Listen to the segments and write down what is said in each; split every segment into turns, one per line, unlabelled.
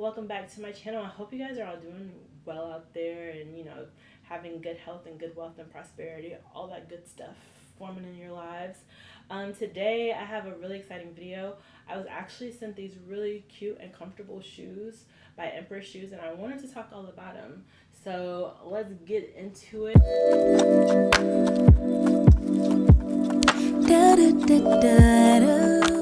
welcome back to my channel. I hope you guys are all doing well out there and having good health and good wealth and prosperity, all that good stuff forming in your lives. Today I have a really exciting video. I was actually sent these really cute and comfortable shoes by Empress Shoes, and I wanted to talk all about them. So let's get into it. Da, da, da, da, da.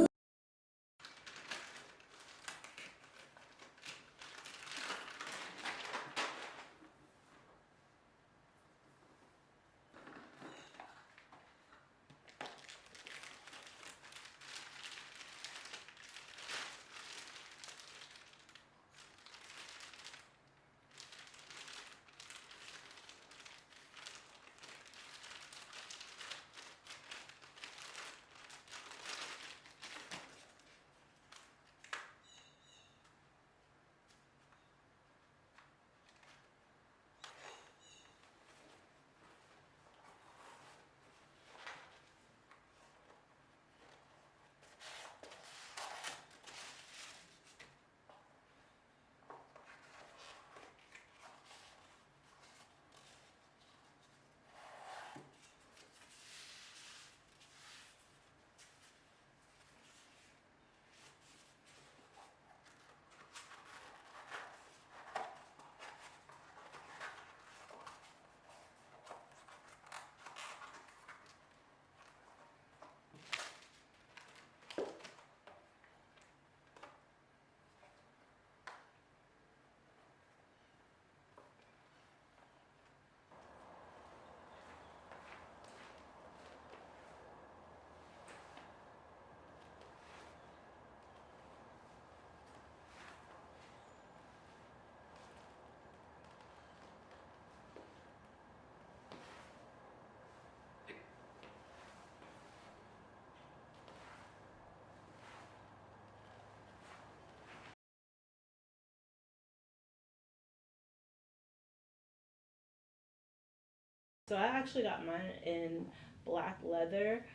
So I actually got mine in black leather,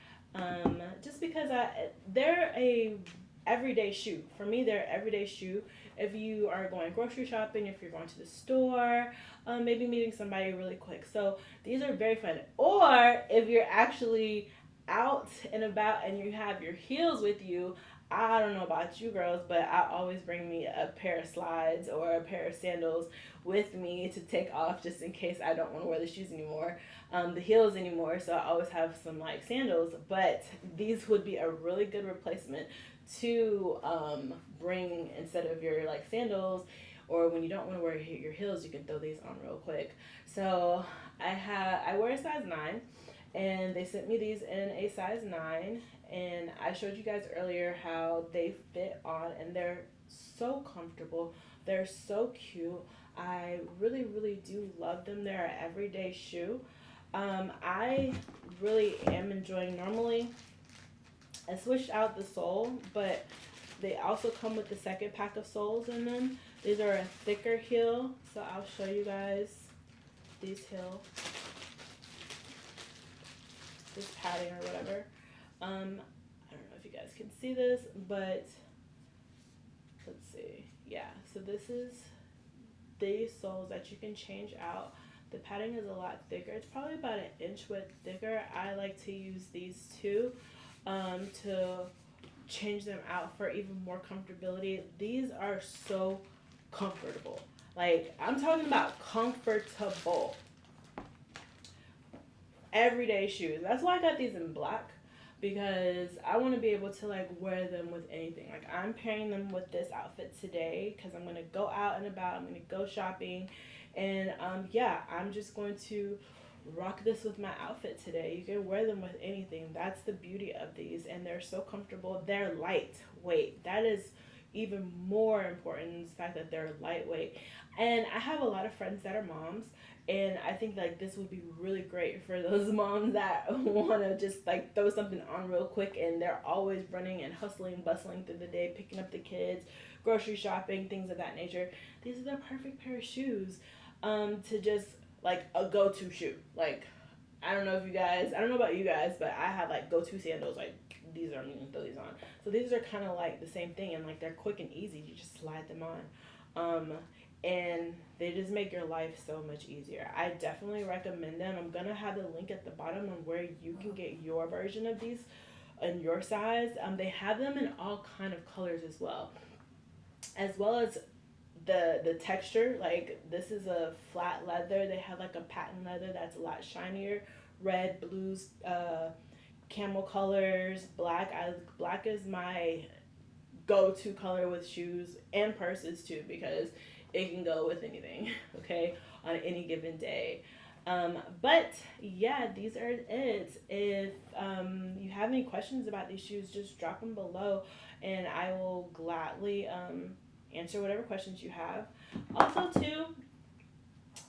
just because they're a everyday shoe. For me, they're everyday shoe. If you are going grocery shopping, if you're going to the store, maybe meeting somebody really quick. So these are very fun. Or if you're actually out and about and you have your heels with you, I don't know about you girls, but I always bring me a pair of slides or a pair of sandals with me to take off just in case I don't want to wear the shoes anymore, the heels anymore. So I always have some like sandals, but these would be a really good replacement to bring instead of your like sandals, or when you don't want to wear your heels, you can throw these on real quick. So I wear a size 9, and they sent me these in a size 9, and I showed you guys earlier how they fit on, and they're so comfortable. They're so cute. I really do love them. They're an everyday shoe. I really am enjoying. Normally I switched out the sole, but they also come with the second pack of soles in them. These are a thicker heel, so I'll show you guys these heel, this padding or whatever. I don't know if you guys can see this, but let's see. Yeah, so this is these soles that you can change out. The padding is a lot thicker. It's probably about an inch width thicker. I like to use these two to change them out for even more comfortability. These are so comfortable. Like, I'm talking about comfortable. Everyday shoes. That's why I got these in black, because I want to be able to like wear them with anything. Like, I'm pairing them with this outfit today because I'm going to go out and about. I'm going to go shopping, and yeah, I'm just going to rock this with my outfit today. You can wear them with anything. That's the beauty of these, and they're so comfortable. They're lightweight. That is even more important than the fact that they're lightweight. And I have a lot of friends that are moms, and I think like this would be really great for those moms that want to just like throw something on real quick, and they're always running and hustling, bustling through the day, picking up the kids, grocery shopping, things of that nature. These are the perfect pair of shoes to just like a go-to shoe. Like, I don't know if you guys, I don't know about you guys, but I have like go-to sandals. Like, these are, I'm gonna throw these on. So these are kind of like the same thing, and like they're quick and easy. You just slide them on. Um, and they just make your life so much easier. I definitely recommend them. I'm gonna have the link at the bottom on where you can get your version of these in your size. They have them in all kind of colors as well as the texture. Like this is a flat leather. They have like a patent leather that's a lot shinier, red, blues, camel colors, black. Black is my go-to color with shoes and purses too, because it can go with anything. Okay, on any given day. But yeah, these are it. If you have any questions about these shoes, just drop them below, and I will gladly answer whatever questions you have. Also, too,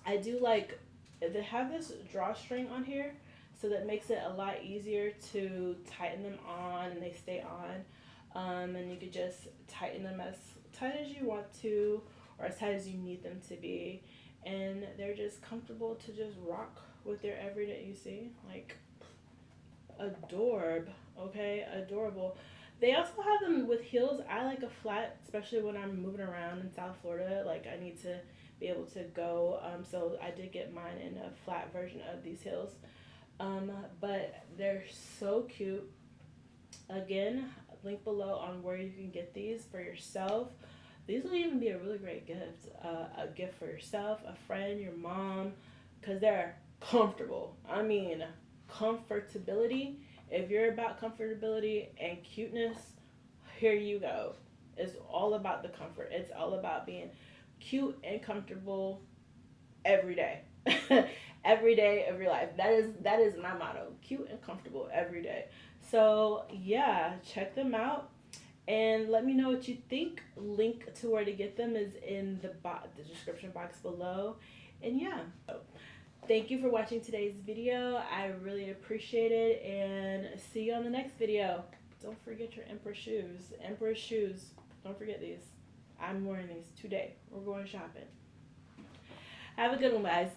I do like they have this drawstring on here, so that makes it a lot easier to tighten them on, and they stay on. And you could just tighten them as tight as you want to, or as tight as you need them to be, and they're just comfortable to just rock with your everyday. You see, like okay, adorable. They also have them with heels. I like a flat, especially when I'm moving around in South Florida. Like I need to be able to go. So I did get mine in a flat version of these heels. But they're so cute. Again, link below on where you can get these for yourself. These will even be a really great gift. A gift for yourself, a friend, your mom, because they're comfortable. I mean, comfortability. If you're about comfortability and cuteness, here you go. It's all about the comfort. It's all about being cute and comfortable every day. Every day of your life. That is my motto. Cute and comfortable every day. So yeah, check them out and let me know what you think. Link to where to get them is in the description box below. And yeah, so thank you for watching today's video. I really appreciate it, and see you on the next video. Don't forget your Empress shoes. Empress shoes. Don't forget these. I'm wearing these today. We're going shopping. Have a good one, guys.